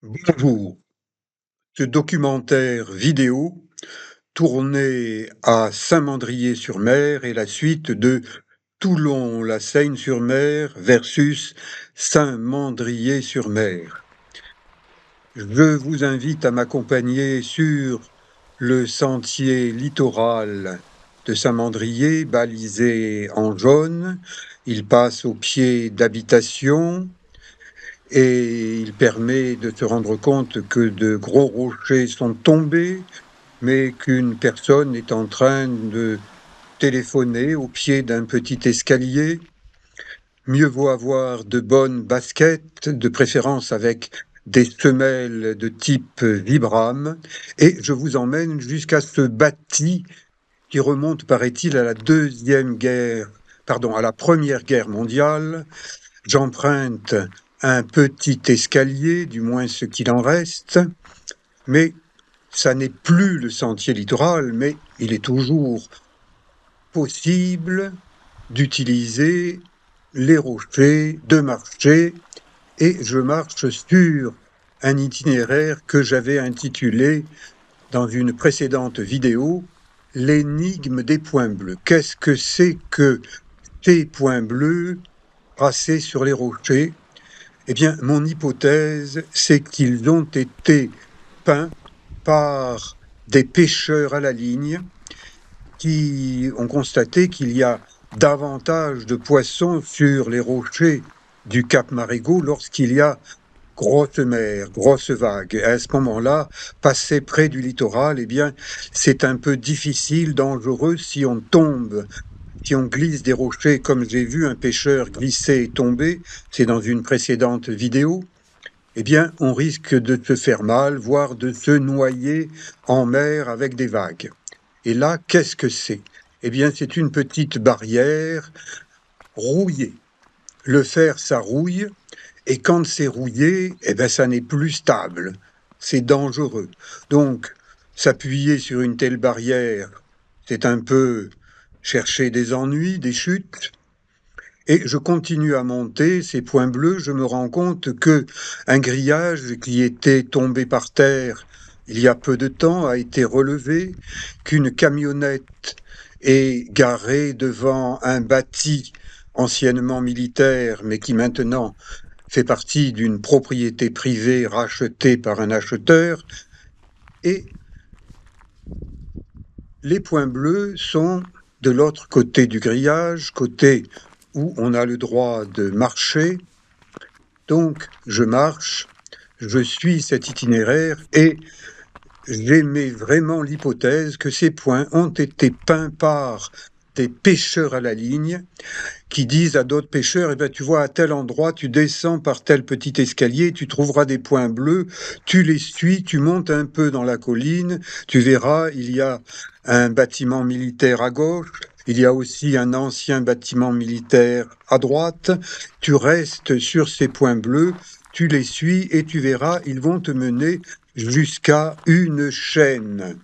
Bonjour. Ce documentaire vidéo, tourné à Saint-Mandrier-sur-Mer, est la suite de Toulon-la-Seigne-sur-Mer versus Saint-Mandrier-sur-Mer. Je vous invite à m'accompagner sur le sentier littoral de Saint-Mandrier, balisé en jaune. Il passe au pied d'habitations et il permet de se rendre compte que de gros rochers sont tombés, mais qu'une personne est en train de téléphoner au pied d'un petit escalier. Mieux vaut avoir de bonnes baskets, de préférence avec des semelles de type Vibram, et je vous emmène jusqu'à ce bâti qui remonte, paraît-il, à à la Première Guerre mondiale. J'emprunte un petit escalier, du moins ce qu'il en reste, mais ça n'est plus le sentier littoral, mais il est toujours possible d'utiliser les rochers, de marcher, et je marche sur un itinéraire que j'avais intitulé dans une précédente vidéo l'énigme des points bleus. Qu'est-ce que c'est que ces points bleus tracés sur les rochers? Eh bien, mon hypothèse, c'est qu'ils ont été peints par des pêcheurs à la ligne qui ont constaté qu'il y a davantage de poissons sur les rochers du Cap Marigot lorsqu'il y a grosse mer, grosse vague. Et à ce moment-là, passer près du littoral, eh bien, c'est un peu difficile, dangereux si on tombe, si on glisse des rochers, comme j'ai vu un pêcheur glisser et tomber, c'est dans une précédente vidéo. Eh bien, on risque de se faire mal, voire de se noyer en mer avec des vagues. Et là, qu'est-ce que c'est? Eh bien, c'est une petite barrière rouillée. Le fer, ça rouille, et quand c'est rouillé, eh bien, ça n'est plus stable. C'est dangereux. Donc, s'appuyer sur une telle barrière, c'est un peu chercher des ennuis, des chutes. Et je continue à monter ces points bleus, je me rends compte que un grillage qui était tombé par terre il y a peu de temps a été relevé, qu'une camionnette est garée devant un bâti anciennement militaire, mais qui maintenant fait partie d'une propriété privée rachetée par un acheteur, et les points bleus sont de l'autre côté du grillage, côté où on a le droit de marcher. Donc, je marche, je suis cet itinéraire et j'émets vraiment l'hypothèse que ces points ont été peints par des pêcheurs à la ligne qui disent à d'autres pêcheurs, eh ben, tu vois, à tel endroit, tu descends par tel petit escalier, tu trouveras des points bleus, tu les suis, tu montes un peu dans la colline, tu verras, il y a un bâtiment militaire à gauche, il y a aussi un ancien bâtiment militaire à droite, tu restes sur ces points bleus, tu les suis et tu verras, ils vont te mener jusqu'à une chaîne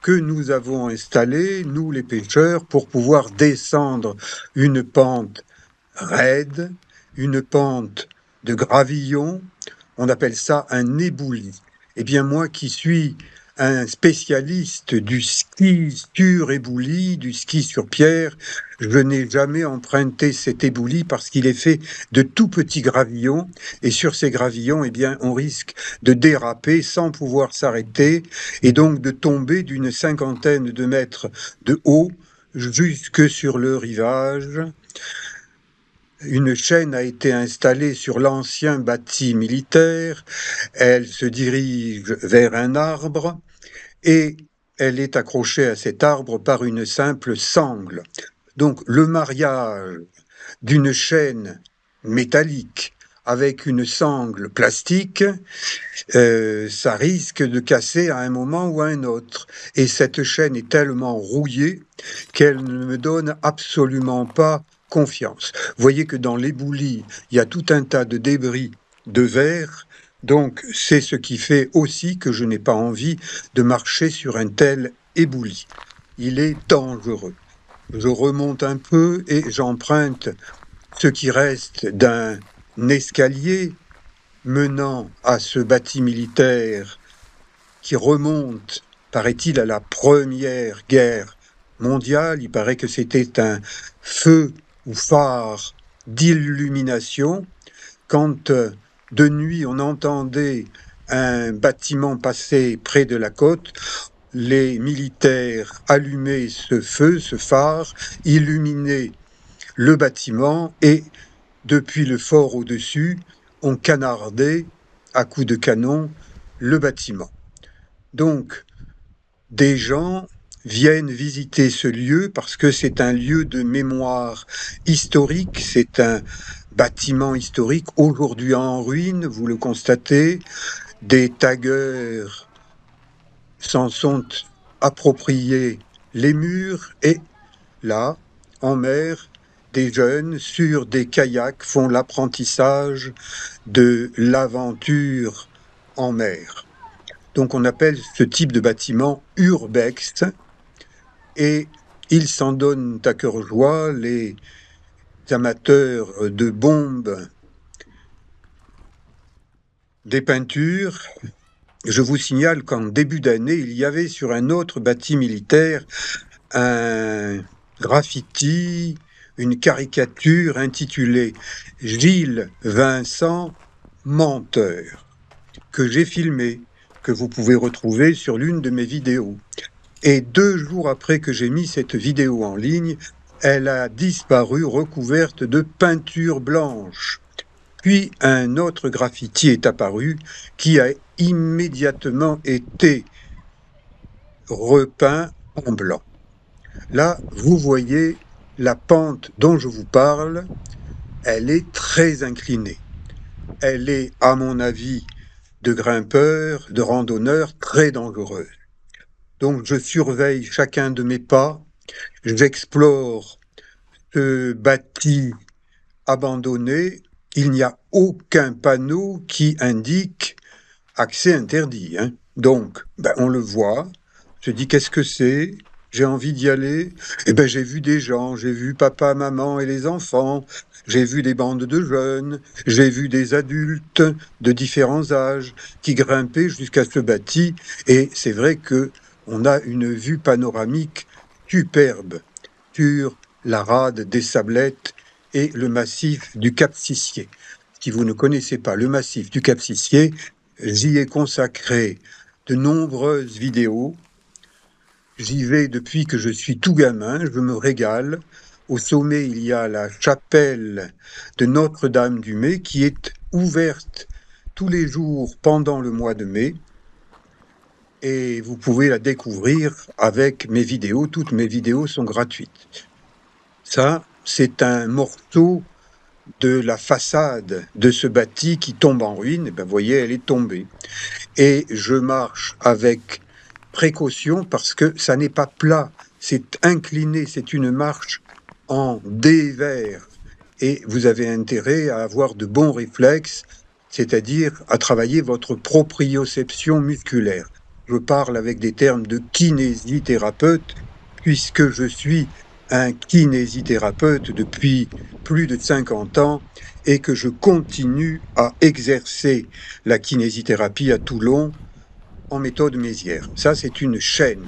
que nous avons installée, nous les pêcheurs, pour pouvoir descendre une pente raide, une pente de gravillon. On appelle ça un éboulis. Eh bien, moi qui suis un spécialiste du ski sur éboulis, du ski sur pierre, je n'ai jamais emprunté cet éboulis parce qu'il est fait de tout petits gravillons, et sur ces gravillons, eh bien, on risque de déraper sans pouvoir s'arrêter, et donc de tomber d'une cinquantaine de mètres de haut jusque sur le rivage. Une chaîne a été installée sur l'ancien bâti militaire, elle se dirige vers un arbre et elle est accrochée à cet arbre par une simple sangle. Donc le mariage d'une chaîne métallique avec une sangle plastique, ça risque de casser à un moment ou à un autre. Et cette chaîne est tellement rouillée qu'elle ne me donne absolument pas confiance. Vous voyez que dans l'éboulis, il y a tout un tas de débris de verre, donc c'est ce qui fait aussi que je n'ai pas envie de marcher sur un tel éboulis. Il est dangereux. Je remonte un peu et j'emprunte ce qui reste d'un escalier, menant à ce bâti militaire qui remonte, paraît-il, à la Première Guerre mondiale. Il paraît que c'était un feu ou phare d'illumination. Quand de nuit on entendait un bâtiment passer près de la côte, les militaires allumaient ce feu, ce phare, illuminaient le bâtiment et depuis le fort au-dessus, on canardait à coups de canon le bâtiment. Donc, des gens viennent visiter ce lieu parce que c'est un lieu de mémoire historique, c'est un bâtiment historique aujourd'hui en ruine, vous le constatez, des taggers s'en sont appropriés les murs et là, en mer, des jeunes sur des kayaks font l'apprentissage de l'aventure en mer. Donc on appelle ce type de bâtiment urbex et ils s'en donnent à cœur joie, les amateurs de bombes, des peintures. Je vous signale qu'en début d'année, il y avait sur un autre bâti militaire un graffiti, une caricature intitulée Gilles Vincent menteur, que j'ai filmé, que vous pouvez retrouver sur l'une de mes vidéos. Et 2 jours après que j'ai mis cette vidéo en ligne, elle a disparu recouverte de peinture blanche. Puis un autre graffiti est apparu qui a immédiatement été repeint en blanc. Là, vous voyez la pente dont je vous parle, elle est très inclinée. Elle est, à mon avis, de grimpeurs, de randonneurs, très dangereuse. Donc je surveille chacun de mes pas, j'explore ce bâti abandonné. Il n'y a aucun panneau qui indique accès interdit. Donc, on le voit, je dis qu'est-ce que c'est? J'ai envie d'y aller. Eh ben, j'ai vu des gens, j'ai vu papa, maman et les enfants, j'ai vu des bandes de jeunes, j'ai vu des adultes de différents âges qui grimpaient jusqu'à ce bâti. Et c'est vrai que on a une vue panoramique superbe sur la rade des Sablettes et le massif du Cap-Sissier. Si vous ne connaissez pas le massif du Cap-Sissier, j'y ai consacré de nombreuses vidéos. J'y vais depuis que je suis tout gamin, je me régale. Au sommet, il y a la chapelle de Notre-Dame-du-Mai qui est ouverte tous les jours pendant le mois de mai. Et vous pouvez la découvrir avec mes vidéos. Toutes mes vidéos sont gratuites. Ça, c'est un morceau de la façade de ce bâti qui tombe en ruine. Vous voyez, elle est tombée. Et je marche avec précaution parce que ça n'est pas plat, c'est incliné, c'est une marche en dévers. Et vous avez intérêt à avoir de bons réflexes, c'est-à-dire à travailler votre proprioception musculaire. Je parle avec des termes de kinésithérapeute, puisque je suis un kinésithérapeute depuis plus de 50 ans et que je continue à exercer la kinésithérapie à Toulon en méthode Mézières. Ça, c'est une chaîne.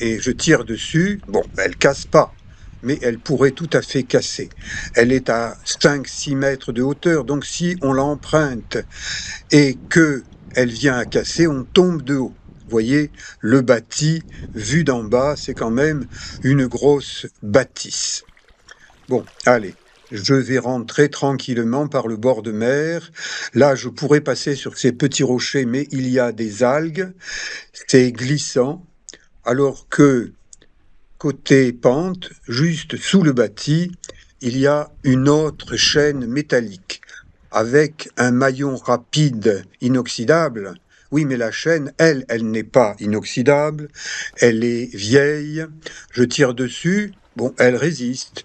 Et je tire dessus. Bon, elle casse pas, mais elle pourrait tout à fait casser. Elle est à 5-6 mètres de hauteur, donc si on l'emprunte et que elle vient à casser, on tombe de haut. Vous voyez, le bâti, vu d'en bas, c'est quand même une grosse bâtisse. Bon, allez. Je vais rentrer tranquillement par le bord de mer. Là, je pourrais passer sur ces petits rochers, mais il y a des algues. C'est glissant. Alors que, côté pente, juste sous le bâti, il y a une autre chaîne métallique avec un maillon rapide inoxydable. Oui, mais la chaîne, elle n'est pas inoxydable. Elle est vieille. Je tire dessus. Bon, elle résiste.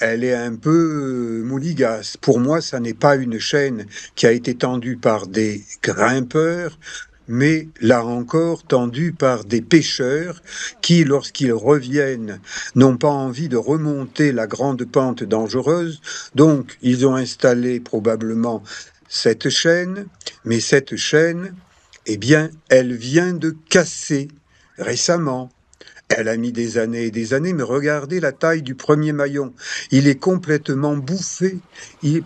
Elle est un peu mouligasse. Pour moi, ça n'est pas une chaîne qui a été tendue par des grimpeurs, mais là encore tendue par des pêcheurs qui, lorsqu'ils reviennent, n'ont pas envie de remonter la grande pente dangereuse. Donc, ils ont installé probablement cette chaîne, mais cette chaîne, eh bien, elle vient de casser récemment. Elle a mis des années et des années, mais regardez la taille du premier maillon. Il est complètement bouffé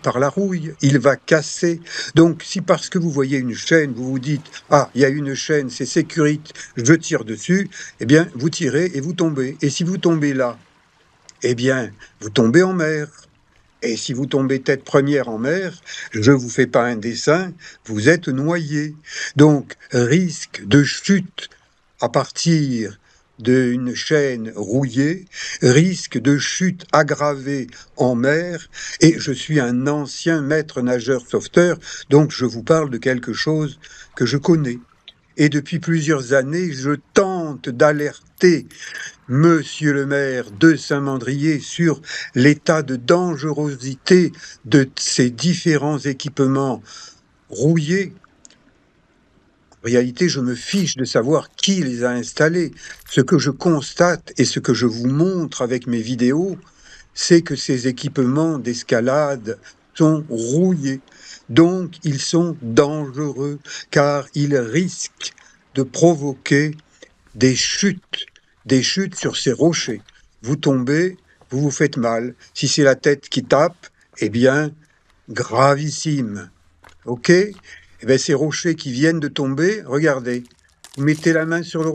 par la rouille, il va casser. Donc, si parce que vous voyez une chaîne, vous vous dites « Ah, il y a une chaîne, c'est sécurité, je tire dessus », eh bien, vous tirez et vous tombez. Et si vous tombez là, eh bien, vous tombez en mer. Et si vous tombez tête première en mer, je vous fais pas un dessin, vous êtes noyé. Donc, risque de chute à partir d'une chaîne rouillée, risque de chute aggravé en mer, et je suis un ancien maître nageur sauveteur, donc je vous parle de quelque chose que je connais. Et depuis plusieurs années, je tente d'alerter Monsieur le maire de Saint-Mandrier sur l'état de dangerosité de ces différents équipements rouillés. En réalité, je me fiche de savoir qui les a installés. Ce que je constate et ce que je vous montre avec mes vidéos, c'est que ces équipements d'escalade sont rouillés. Donc, ils sont dangereux car ils risquent de provoquer des chutes sur ces rochers. Vous tombez, vous vous faites mal. Si c'est la tête qui tape, eh bien, gravissime. OK? Eh bien, ces rochers qui viennent de tomber, regardez. Vous mettez la main sur le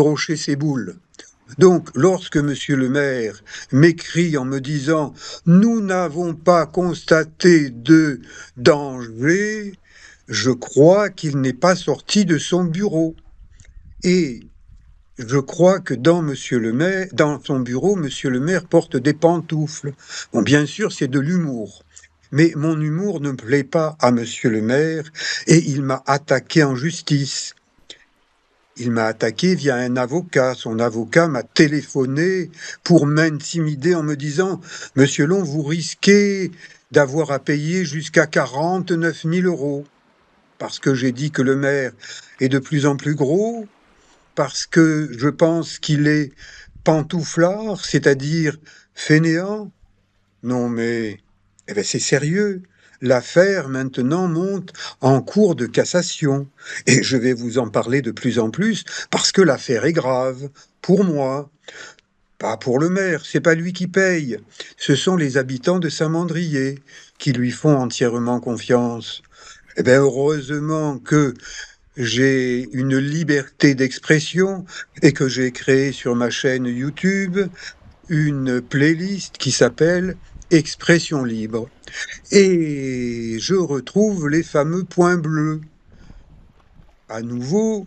rocher s'éboule. Donc, lorsque monsieur le maire m'écrit en me disant « Nous n'avons pas constaté de danger », je crois qu'il n'est pas sorti de son bureau. Et je crois que dans son bureau, monsieur le maire porte des pantoufles. Bon, bien sûr, c'est de l'humour. Mais mon humour ne plaît pas à monsieur le maire et il m'a attaqué en justice. Il m'a attaqué via un avocat. Son avocat m'a téléphoné pour m'intimider en me disant « Monsieur Long, vous risquez d'avoir à payer jusqu'à 49 000 euros. » Parce que j'ai dit que le maire est de plus en plus gros, parce que je pense qu'il est pantouflard, c'est-à-dire fainéant. Non mais, eh ben c'est sérieux. L'affaire maintenant monte en cours de cassation. Et je vais vous en parler de plus en plus parce que l'affaire est grave. Pour moi. Pas pour le maire, c'est pas lui qui paye. Ce sont les habitants de Saint-Mandrier qui lui font entièrement confiance. Eh bien, heureusement que j'ai une liberté d'expression et que j'ai créé sur ma chaîne YouTube une playlist qui s'appelle Expression libre. Et je retrouve les fameux points bleus. À nouveau,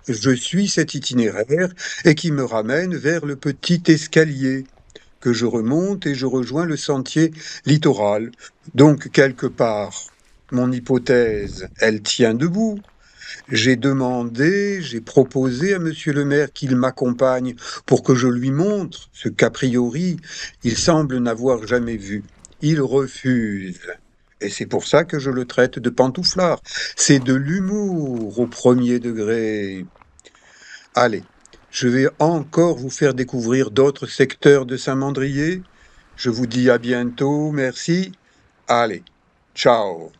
je suis cet itinéraire et qui me ramène vers le petit escalier que je remonte et je rejoins le sentier littoral. Donc, quelque part, mon hypothèse, elle tient debout. J'ai proposé à monsieur le maire qu'il m'accompagne pour que je lui montre ce qu'a priori, il semble n'avoir jamais vu. Il refuse. Et c'est pour ça que je le traite de pantouflard. C'est de l'humour au premier degré. Allez, je vais encore vous faire découvrir d'autres secteurs de Saint-Mandrier. Je vous dis à bientôt, merci. Allez, ciao.